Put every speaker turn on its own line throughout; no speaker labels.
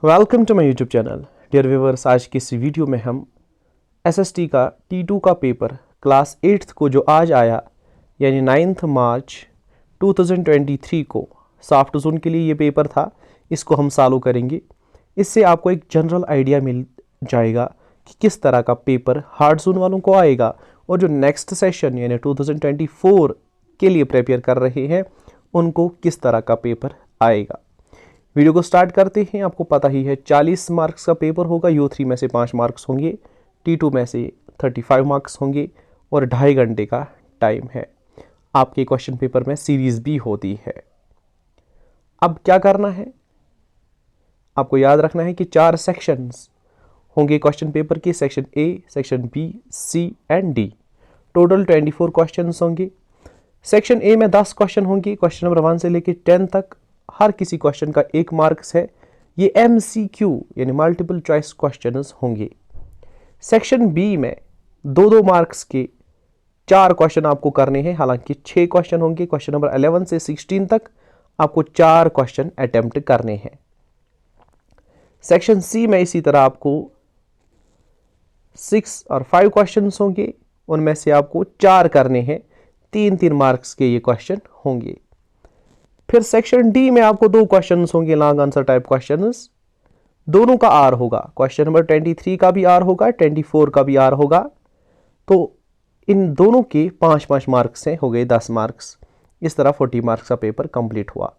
Welcome to my YouTube channel. Dear viewers, आज की इस वीडियो में हम एसएसटी का T2 का पेपर क्लास 8th को जो आज आया यानी 9 मार्च 2023 को सॉफ्ट जोन के लिए ये पेपर था, इसको हम सॉल्व करेंगे। इससे आपको एक जनरल आइडिया मिल जाएगा कि किस तरह का पेपर हार्ड जोन वालों को आएगा और जो नेक्स्ट सेशन यानी 2024 के लिए प्रिपेयर कर रहे हैं उनको किस तरह का पेपर आएगा। वीडियो को स्टार्ट करते हैं। आपको पता ही है 40 मार्क्स का पेपर होगा। U3 में से 5 मार्क्स होंगे, T2 में से 35 मार्क्स होंगे और 2.5 घंटे का टाइम है। आपके क्वेश्चन पेपर में सीरीज भी होती है। अब क्या करना है, आपको याद रखना है कि 4 सेक्शंस होंगे क्वेश्चन पेपर के। Section A, section B, C and D। Total 24 question होंगे। सेक्शन A में 10 क्वेश्चन होंगे, क्वेश्चन नंबर 1 से लेकर 10 तक। हर किसी क्वेश्चन का 1 मार्क्स है। ये MCQ यानी मल्टीपल चॉइस क्वेश्चंस होंगे। सेक्शन B में 2-2 मार्क्स के 4 क्वेश्चन आपको करने हैं, हालांकि 6 क्वेश्चन होंगे। क्वेश्चन नंबर 11 से 16 तक आपको 4 क्वेश्चन अटेम्प्ट करने हैं। सेक्शन C में इसी तरह आपको 6 और 5 क्वेश्चन होंगे, उनमें से आपको 4 करने हैं। 3-3 मार्क्स के ये क्वेश्चन होंगे। फिर सेक्शन D में आपको 2 क्वेश्चन होंगे, लॉन्ग आंसर टाइप क्वेश्चंस। दोनों का R होगा। क्वेश्चन नंबर 23 का भी R होगा, 24 का भी R होगा। तो इन दोनों के 5-5 मार्क्स हैं, हो गए 10 मार्क्स। इस तरह 40 मार्क्स का पेपर कंप्लीट हुआ।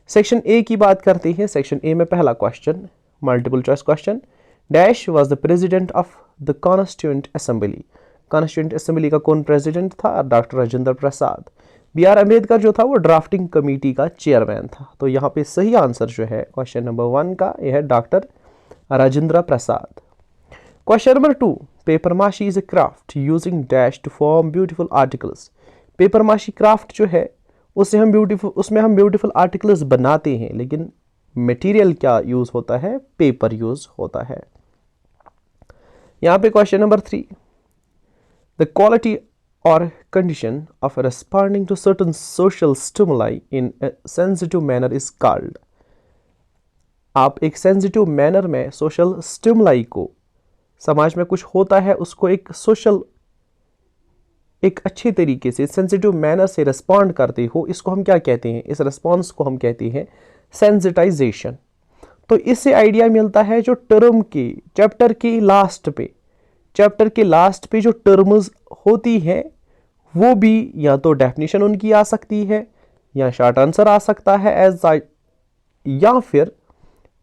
सेक्शन A की बात करते हैं। सेक्शन A में पहला question multiple choice question. Dash was the president of the constituent assembly. Constituent assembly का कौन प्रेसिडेंट था? डॉक्टर राजेंद्र प्रसाद। B.R. अम्बेडकर जो था वो ड्राफ्टिंग कमेटी का चेयरमैन था। तो यहाँ पे सही आंसर जो है क्वेश्चन नंबर 1 का, यह है doctor Rajendra Prasad. Question number 2, papier mache is a craft using dash to form beautiful articles. Papier mache craft जो है उसमें हम ब्यूटीफुल आर्टिकल्स बनाते हैं, लेकिन मटेरियल क्या यूज होता है? पेपर यूज होता है। यहाँ पे question number 3, the quality or condition of responding to certain social stimuli in a sensitive manner is called। आप एक सेंसिटिव मैनर में सोशल स्टिमुलाई को, समाज में कुछ होता है उसको एक अच्छे तरीके से सेंसिटिव मैनर से रिस्पॉन्ड करते हो, इसको हम क्या कहते हैं? इस रिस्पॉन्स को हम कहते हैं सेंसिटाइजेशन। तो इससे आइडिया मिलता है जो टर्म के चैप्टर के लास्ट पे जो टर्म्स होती है वो भी या तो डेफिनेशन उनकी आ सकती है या शॉर्ट आंसर आ सकता है या फिर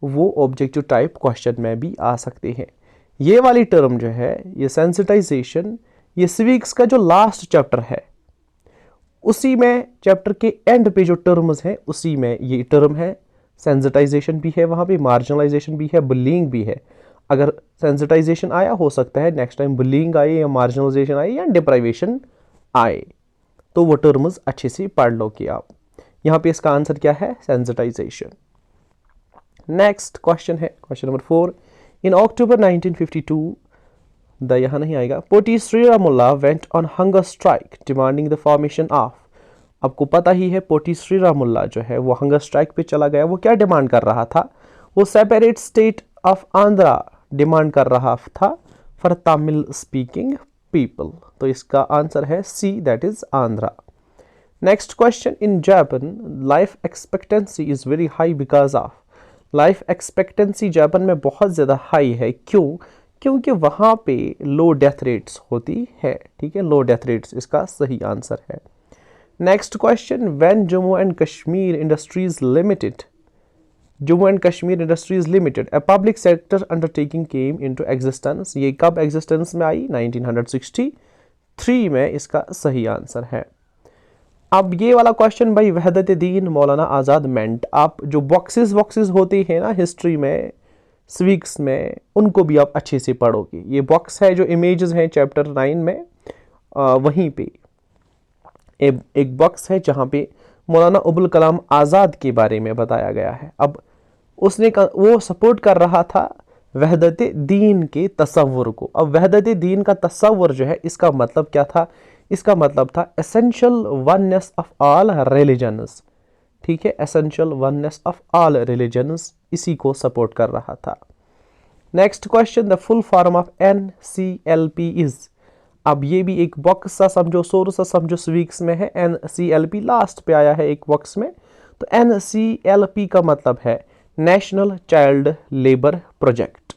वो ऑब्जेक्टिव टाइप क्वेश्चन में भी आ सकते हैं। ये वाली टर्म जो है, ये सेंसिटाइजेशन, ये सिविक्स का जो लास्ट चैप्टर है उसी में चैप्टर के एंड पे जो टर्म्स हैं उसी में ये टर्म है। सेंसिटाइजेशन भी है, वहाँ पे मार्जिनलाइजेशन भी है, बुलिंग भी है। अगर सेंसिटाइजेशन आया, हो सकता है नेक्स्ट टाइम बुलिंग आए या मार्जिनलाइजेशन आए या डिप्राइवेशन आए, तो वो टर्म्स अच्छे से पढ़ लो कि आप। यहाँ पे इसका आंसर क्या है? सेंसिटाइजेशन। नेक्स्ट क्वेश्चन है क्वेश्चन नंबर 4, इन अक्टूबर 1952 यहाँ नहीं आएगा, Potti Sriramulu went on hunger strike demanding the formation of. आपको पता ही है पोटी श्रीरामुल्ला जो है वो हंगर स्ट्राइक पे चला गया। वो क्या डिमांड कर रहा था? वो separate state of Andhra demand कर रहा था फॉर तमिल स्पीकिंग पीपल। तो इसका आंसर है C, that is Andhra. Next question, in Japan life expectancy is very high because of. Life expectancy Japan में बहुत ज्यादा हाई है, क्यों? क्योंकि वहां पे लो डेथ रेट्स होती है। ठीक है, लो डेथ रेट्स इसका सही आंसर है। Next question, when Jammu and Kashmir industries limited a public sector undertaking came into existence। ये कब एग्जिस्टेंस में आई? 1963 में इसका सही आंसर है। अब ये वाला क्वेश्चन भाई वहदत दीन मौलाना आज़ाद मेंट। आप जो बॉक्सेस होते हैं ना हिस्ट्री में, सिविक्स में, उनको भी आप अच्छे से पढ़ोगे। ये बॉक्स है जो इमेजेस हैं चैप्टर 9 में, वहीं पे एक बॉक्स है जहाँ पे मौलाना अबुल कलाम आज़ाद के बारे में बताया गया है। अब वो सपोर्ट कर रहा था वहदत दीन के तसव्वुर को। अब वहदत दीन का तसव्वुर जो है, इसका मतलब क्या था? इसका मतलब था essential oneness of all religions. ठीक है, essential oneness of all religions, इसी को सपोर्ट कर रहा था। Next question, the full form of NCLP is. अब ये भी एक बॉक्स सा समझो, सोर्स सा समझो, स्वीक्स में है। NCLP लास्ट पे आया है एक बॉक्स में। तो NCLP का मतलब है नेशनल चाइल्ड लेबर प्रोजेक्ट।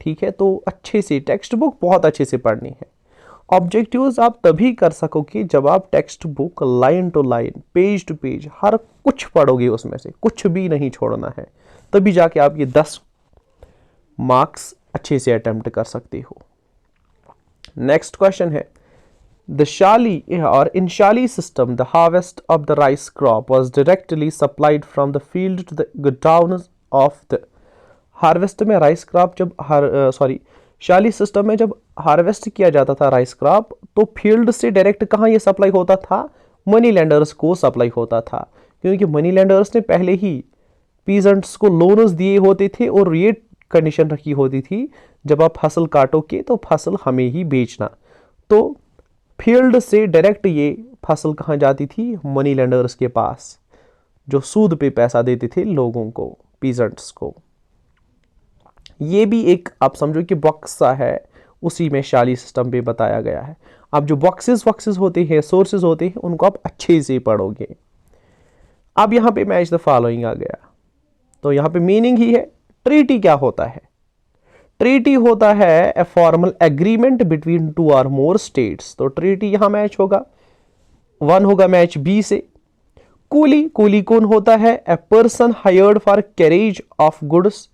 ठीक है, तो अच्छे से टेक्स्ट बुक बहुत अच्छे से पढ़नी है। ऑब्जेक्टिव्स आप तभी कर सकोगे जब आप textbook line to line, page to page, हर कुछ पढ़ोगे, उसमें से कुछ भी नहीं छोड़ना है, तभी जाके आप ये 10 मार्क्स अच्छे से अटेम्प्ट कर सकते हो। नेक्स्ट क्वेश्चन है, द शाली और इन शाली system the harvest of the rice crop was directly supplied from the field to the godowns of the. Harvest में राइस क्रॉप जब शाली सिस्टम में जब हार्वेस्ट किया जाता था राइस क्रॉप, तो फील्ड से डायरेक्ट कहाँ ये सप्लाई होता था? मनी लैंडर्स को सप्लाई होता था, क्योंकि मनी लैंडर्स ने पहले ही पीजेंट्स को लोन्स दिए होते थे और ये कंडीशन रखी होती थी, जब आप फसल काटोगे तो फसल हमें ही बेचना। तो फील्ड से डायरेक्ट ये फसल कहाँ जाती थी? मनी लैंडर्स के पास, जो सूद पे पैसा देते थे लोगों को, पीजेंट्स को। ये भी एक आप समझो कि बॉक्स सा है, उसी में शाली सिस्टम पे बताया गया है। अब जो बॉक्सेस होते हैं, सोर्सेज होते हैं, उनको आप अच्छे से पढ़ोगे। अब यहाँ पे मैच द फॉलोइंग आ गया, तो यहाँ पे मीनिंग ही है। ट्रीटी क्या होता है? ट्रीटी होता है a formal agreement between two और मोर स्टेट्स। तो ट्रीटी यहां मैच होगा, 1 होगा मैच बी से। कूली कौन होता है? A person hired for carriage of goods,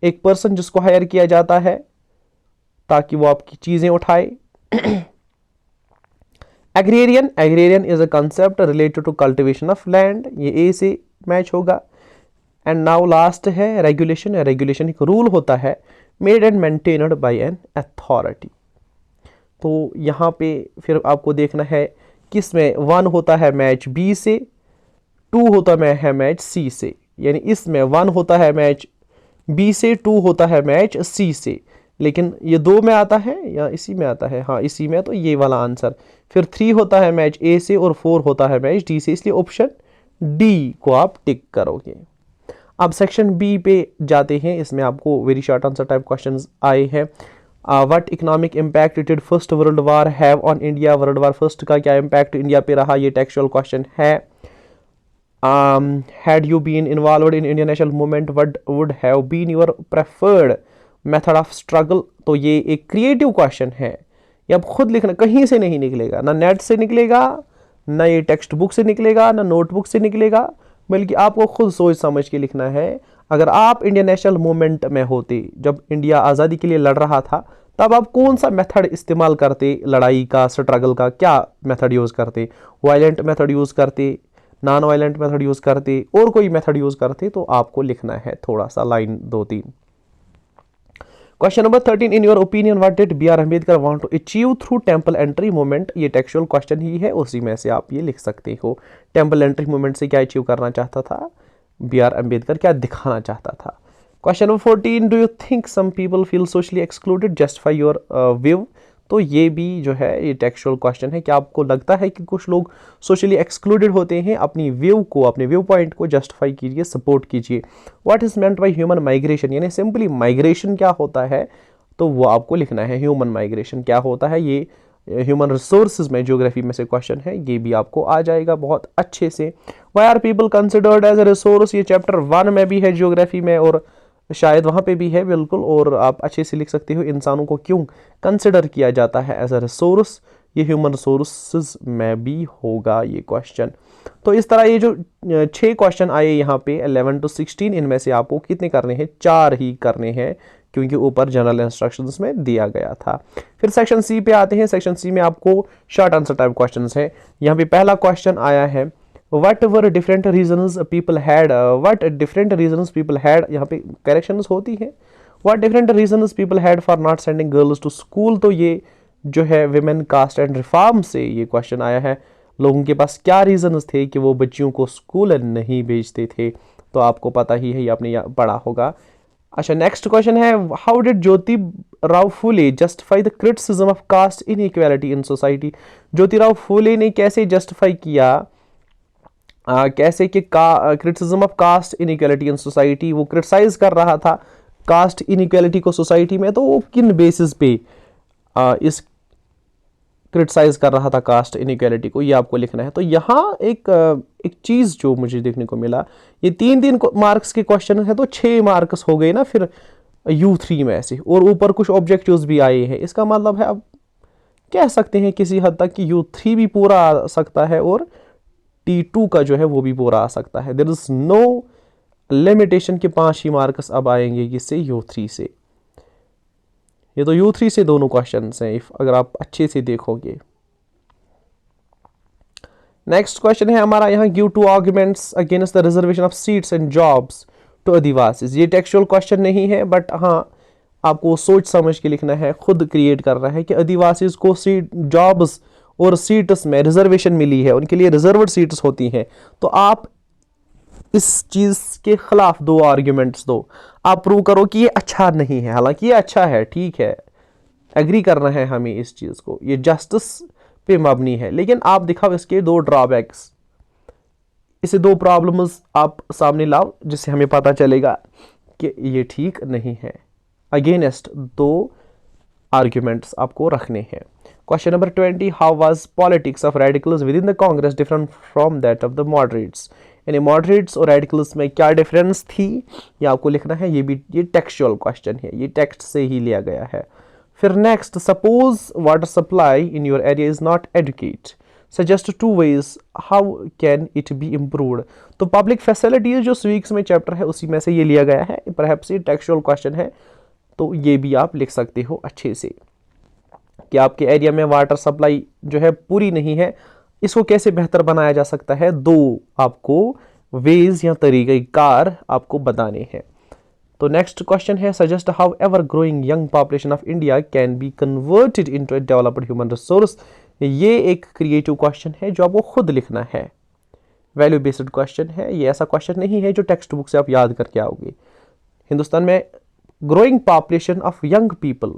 एक पर्सन जिसको हायर किया जाता है ताकि वो आपकी चीजें उठाए। Agrarian is a concept related to cultivation of land, ये ए से मैच होगा। एंड नाउ लास्ट है रेगुलेशन एक रूल होता है, made and maintained by an authority. तो यहाँ पे फिर आपको देखना है किस में 1 होता है मैच बी से, 2 होता है मैच सी से, यानी इसमें 1 होता है मैच बी से, 2 होता है मैच सी से, लेकिन ये 2 में आता है या इसी में आता है? हाँ, इसी में, तो ये वाला आंसर। फिर 3 होता है मैच ए से और 4 होता है मैच डी से, इसलिए ऑप्शन डी को आप टिक करोगे। अब सेक्शन बी पे जाते हैं, इसमें आपको very short answer type questions आए हैं। What economic impact did first world war have on India, world war first का क्या इम्पैक्ट इंडिया पे रहा, ये टेक्सचुअल क्वेश्चन है। Had you been involved in Indian national movement, what would have been your preferred method of struggle. तो ये एक creative question है, ये आप खुद लिखना, कहीं से नहीं निकलेगा, ना नेट से निकलेगा, ना ये टेक्स्ट बुक से निकलेगा, ना नोटबुक से निकलेगा, बल्कि आपको खुद सोच समझ के लिखना है। अगर आप इंडियन नेशनल मूवमेंट में होते, जब इंडिया आज़ादी के लिए लड़ रहा था, तब आप कौन सा मेथड इस्तेमाल करते? लड़ाई का, स्ट्रगल का क्या मेथड यूज़ करते? वायलेंट मेथड यूज़ करते, नॉन वायलेंट मेथड यूज़ करते, और कोई मेथड यूज़ करते? तो आपको लिखना है थोड़ा सा, line 2-3। Question number 13, in your opinion what did B R Ambedkar want to achieve through temple entry movement. ये टेक्सचुअल क्वेश्चन ही है, उसी में से आप ये लिख सकते हो। टेंपल एंट्री मूवमेंट से क्या अचीव करना चाहता था बी आर अम्बेडकर, क्या दिखाना चाहता था? Question number 14, do you think some people feel socially excluded, justify your view. तो ये भी जो है ये टेक्सचुअल क्वेश्चन है, क्या आपको लगता है कि कुछ लोग सोशली एक्सक्लूडेड होते हैं? अपनी व्यू को, अपने व्यू पॉइंट को जस्टिफाई कीजिए, सपोर्ट कीजिए। What is meant by human migration, यानी सिंपली माइग्रेशन क्या होता है, तो वो आपको लिखना है। ह्यूमन माइग्रेशन क्या होता है, ये ह्यूमन रिसोर्सेज में ज्योग्राफी में से क्वेश्चन है, ये भी आपको आ जाएगा बहुत अच्छे से। Why are people considered as a resource, ये चैप्टर 1 में भी है ज्योग्राफी में, और शायद वहाँ पे भी है बिल्कुल, और आप अच्छे से लिख सकते हो इंसानों को क्यों कंसिडर किया जाता है एज अ रिसोर्स, ये ह्यूमन रिसोर्सेज में भी होगा ये क्वेश्चन। तो इस तरह ये जो 6 क्वेश्चन आए यहाँ पे 11 to 16, इनमें से आपको कितने करने हैं? 4 ही करने हैं, क्योंकि ऊपर जनरल इंस्ट्रक्शंस में दिया गया था। फिर सेक्शन सी पे आते हैं। सेक्शन सी में आपको शॉर्ट आंसर टाइप क्वेश्चंस है। यहाँ पे पहला क्वेश्चन आया है, What were different reasons people had? What different reasons people had? यहाँ पे करेक्शंस होती है। What different reasons people had for not sending girls to school? तो ये जो है विमेन कास्ट एंड रिफॉर्म से ये क्वेश्चन आया है। लोगों के पास क्या रीजंस थे कि वो बच्चियों को स्कूल नहीं भेजते थे? तो आपको पता ही है, ये आपने पढ़ा होगा। अच्छा, नेक्स्ट क्वेश्चन है, how did Jyotirao Phule justify the criticism of caste inequality in society? Jyotirao Phule ने कैसे जस्टिफाई किया कैसे कि criticism of caste inequality in society, वो क्रिटिसाइज कर रहा था कास्ट इनइक्वालिटी को सोसाइटी में, तो वो किन बेसिस पे इस क्रिटिसाइज कर रहा था कास्ट इनइक्वालिटी को, ये आपको लिखना है। तो यहाँ एक चीज़ जो मुझे देखने को मिला, ये 3 मार्क्स के क्वेश्चन है तो 6 मार्क्स हो गए ना फिर U3 में ऐसे, और ऊपर कुछ ऑब्जेक्टिव्स भी आए हैं। इसका मतलब है अब कह सकते हैं किसी हद तक कि U3 भी पूरा आ सकता है और T2 का जो है वो भी पूरा आ सकता है। देयर इज नो लिमिटेशन के 5 ही मार्क्स अब आएंगे किससे, U3 से। ये तो U3 से दोनों क्वेश्चन हैं अगर आप अच्छे से देखोगे। नेक्स्ट क्वेश्चन है हमारा यहाँ, give 2 arguments against the reservation of seats and jobs to Adivasis. ये टेक्सचुअल क्वेश्चन नहीं है, बट हाँ आपको सोच समझ के लिखना है, खुद क्रिएट करना है कि आदिवासीज को सीट, जॉब्स और सीट्स में रिजर्वेशन मिली है, उनके लिए रिजर्व्ड सीट्स होती हैं। तो आप इस चीज के खिलाफ 2 आर्ग्यूमेंट्स दो, आप प्रूव करो कि ये अच्छा नहीं है, हालांकि ये अच्छा है, ठीक है, एग्री करना है हमें इस चीज को, ये जस्टिस पे मबनी है, लेकिन आप दिखाओ इसके 2 ड्रॉबैक्स, इसे 2 प्रॉब्लम्स आप सामने लाओ जिससे हमें पता चलेगा कि ये ठीक नहीं है। अगेंस्ट 2 आर्ग्यूमेंट्स आपको रखने हैं। Question number 20, how was politics of radicals with in the Congress different from that of the moderates. यानी मॉडरेट्स और रेडिकल्स में क्या डिफरेंस थी, ये आपको लिखना है। ये टेक्सचुअल क्वेश्चन है, ये टेक्स्ट से ही लिया गया है। फिर next, suppose water supply in your area is not adequate, suggest 2 ways how can it be improved. तो पब्लिक फैसिलिटीज जो स्वीक्स में चैप्टर है उसी में से ये लिया गया है, परहैप्स ये टेक्सचुअल क्वेश्चन है, तो ये भी आप लिख सकते हो अच्छे से कि आपके एरिया में वाटर सप्लाई जो है पूरी नहीं है, इसको कैसे बेहतर बनाया जा सकता है। 2 आपको वेज या तरीक़ेकार आपको बताने हैं। तो नेक्स्ट क्वेश्चन है, suggest how ever growing young population of India can be converted into A developed human resource. ये एक क्रिएटिव क्वेश्चन है जो आपको खुद लिखना है, वैल्यू बेस्ड क्वेश्चन है। ये ऐसा क्वेश्चन नहीं है जो टेक्स्ट बुक से आप याद करके आओगे। हिंदुस्तान में growing population of young people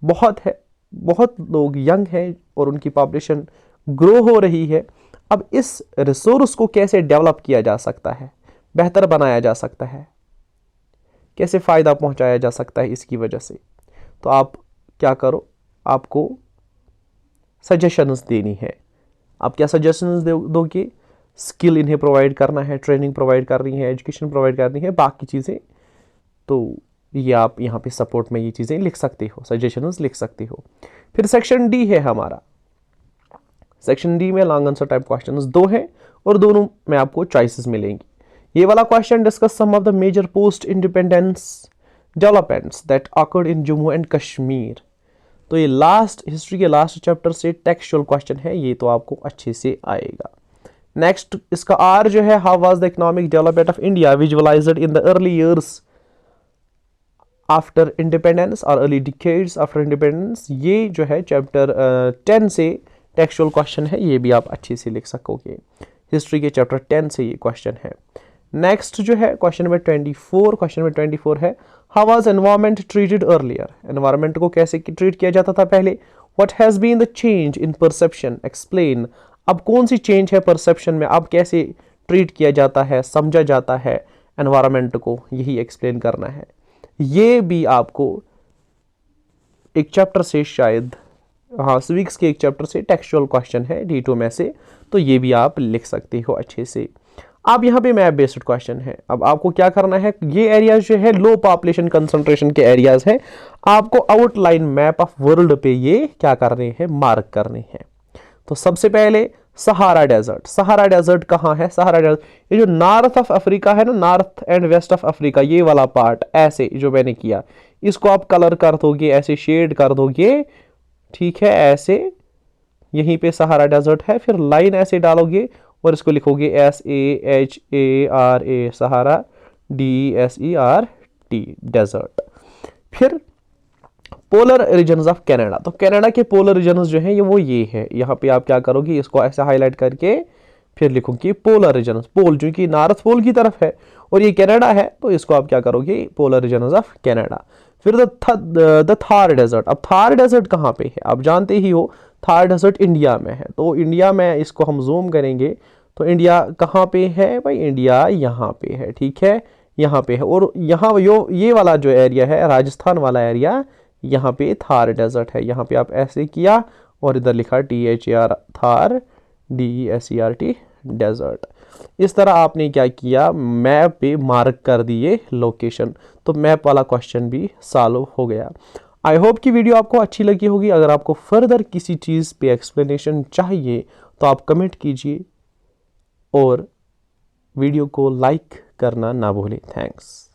बहुत है, बहुत लोग यंग हैं और उनकी पॉपुलेशन ग्रो हो रही है। अब इस रिसोर्स को कैसे डेवलप किया जा सकता है, बेहतर बनाया जा सकता है, कैसे फ़ायदा पहुंचाया जा सकता है इसकी वजह से। तो आप क्या करो, आपको सजेशंस देनी है। आप क्या सजेशंस दोगे, स्किल इन्हें प्रोवाइड करना है, ट्रेनिंग प्रोवाइड करनी है, एजुकेशन प्रोवाइड करनी है, बाकी चीज़ें। तो ये आप यहाँ पे सपोर्ट में ये चीज़ें लिख सकते हो, सजेशंस लिख सकते हो। फिर सेक्शन डी है हमारा। सेक्शन डी में लॉन्ग आंसर टाइप क्वेश्चंस 2 हैं और दोनों में आपको चॉइसेस मिलेंगी। ये वाला question, discuss some of the major post independence developments that occurred in Jammu and Kashmir. तो ये लास्ट हिस्ट्री के लास्ट चैप्टर से टेक्सचुअल क्वेश्चन है, ये तो आपको अच्छे से आएगा। नेक्स्ट इसका आर जो है, how was the economic development of India visualised in the early years after independence और अर्ली डिकेड्स आफ्टर इंडिपेंडेंस। ये जो है चैप्टर 10 से टेक्सचुअल क्वेश्चन है, ये भी आप अच्छे से लिख सकोगे। हिस्ट्री के चैप्टर 10 से ये क्वेश्चन है। नेक्स्ट जो है क्वेश्चन नंबर 24, क्वेश्चन नंबर 24 है, how was environment treated earlier. Environment को कैसे ट्रीट किया जाता था पहले। What has been the change in perception, explain. अब कौन सी चेंज है परसेप्शन में, अब कैसे ट्रीट किया जाता है, समझा जाता है एनवायरनमेंट को, यही एक्सप्लेन करना है। ये भी आपको एक चैप्टर से शायद, हाँ सिविक्स के एक चैप्टर से टेक्सचुअल क्वेश्चन है D2 में से, तो ये भी आप लिख सकते हो अच्छे से। अब यहाँ पे मैप बेस्ड क्वेश्चन है। अब आपको क्या करना है, ये एरियाज जो है लो पॉपुलेशन कंसंट्रेशन के एरियाज हैं, आपको आउटलाइन मैप ऑफ वर्ल्ड पे ये क्या करने हैं, मार्क करने हैं। तो सबसे पहले सहारा डेजर्ट। सहारा डेजर्ट कहाँ है, सहारा डेजर्ट ये जो नॉर्थ ऑफ अफ्रीका है ना, north and west of Africa, ये वाला पार्ट ऐसे जो मैंने किया, इसको आप कलर कर दोगे, ऐसे शेड कर दोगे, ठीक है, ऐसे यहीं पे सहारा डेजर्ट है। फिर लाइन ऐसे डालोगे और इसको लिखोगे SAHARA, सहारा, DESERT, डेजर्ट। फिर पोलर रीजन्स ऑफ कनाडा। तो कनाडा के पोलर रीजन्स जो हैं ये है, यहाँ पे आप क्या करोगे, इसको ऐसे हाईलाइट करके फिर लिखोगे पोलर रीजन्स। पोल जो कि नॉर्थ पोल की तरफ है और ये कनाडा है, तो इसको आप क्या करोगे, पोलर रीजन्स ऑफ कनाडा। फिर द थार डेजर्ट। अब थार डेजर्ट कहाँ पे है, आप जानते ही हो थार डेजर्ट इंडिया में है। तो इंडिया में इसको हम जूम करेंगे तो इंडिया कहाँ पे है भाई, इंडिया यहाँ पे है, ठीक है, यहाँ पे है। और यहाँ ये वाला जो एरिया है, राजस्थान वाला एरिया, यहाँ पे थार डेजर्ट है। यहाँ पे आप ऐसे किया और इधर लिखा THAR, थार, DESERT, डेजर्ट। इस तरह आपने क्या किया, मैप पे मार्क कर दिए लोकेशन, तो मैप वाला क्वेश्चन भी सॉल्व हो गया। आई होप कि वीडियो आपको अच्छी लगी होगी। अगर आपको फर्दर किसी चीज़ पे एक्सप्लेनेशन चाहिए तो आप कमेंट कीजिए और वीडियो को लाइक करना ना भूलें। थैंक्स।